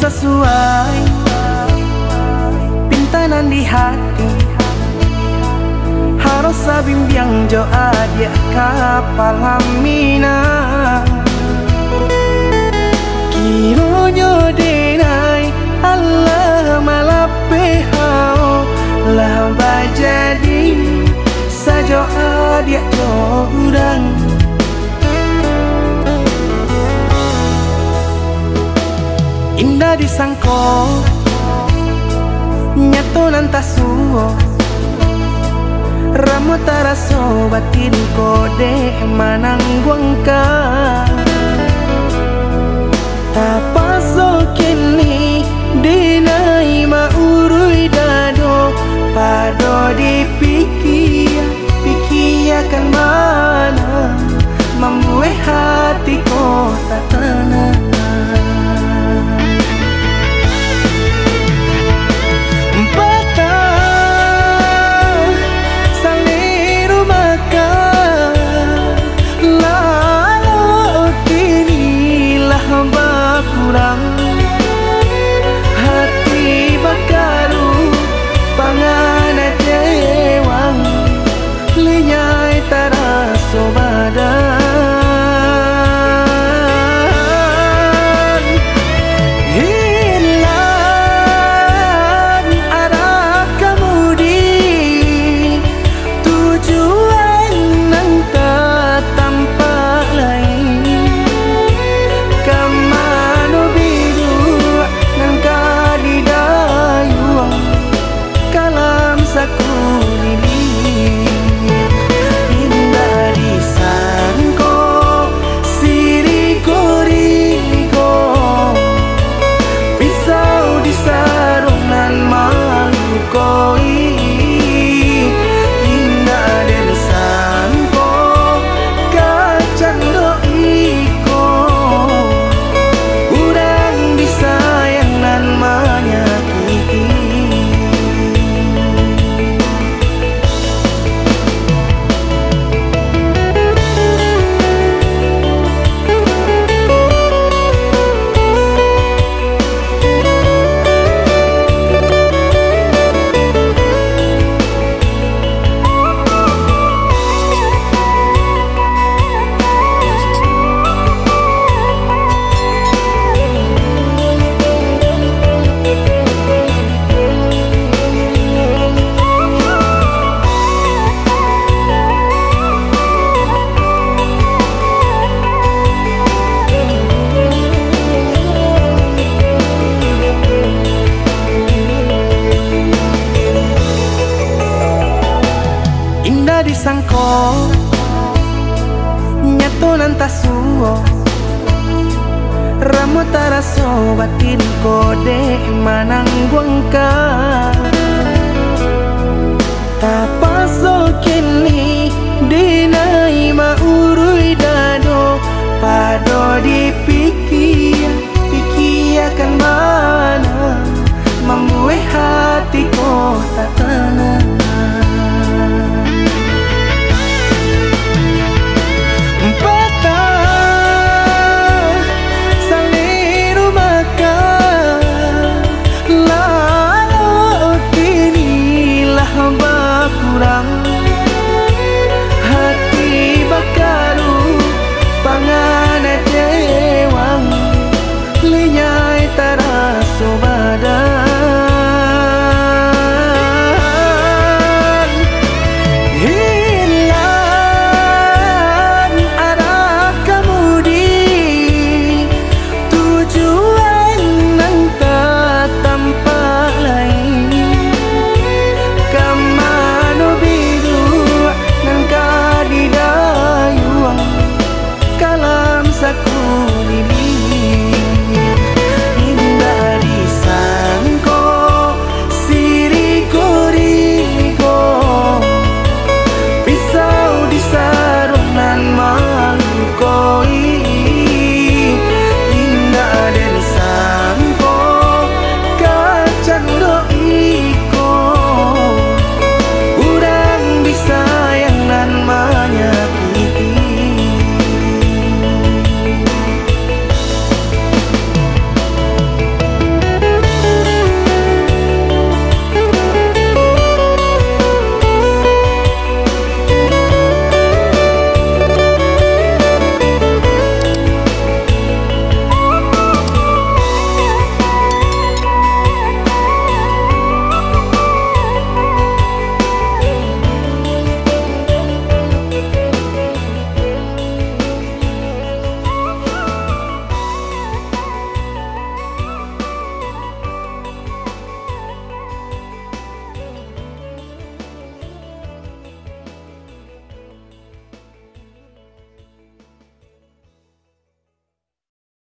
sesuai pintanan di hati. Harus sabimbiang jo adia kapal hamina. Kironyo denai Allah malape hao lah bajadi sajo adia jo urang. Indah disangko nyato nantasuo Ramo taraso batin kode manangguangka. Tapaso kini dinai maurui dado pado dipikiakan mana membuat hatiku tak tenang. Hati bakaru pangana jewang linyai taraso badan. Hilang arah kemudi tujuan nang tak tampak lain. Disangko nyato nantasuo Ramo taraso batin kode manangguangka. Tapaso kini dinai maurui dado pado dipikir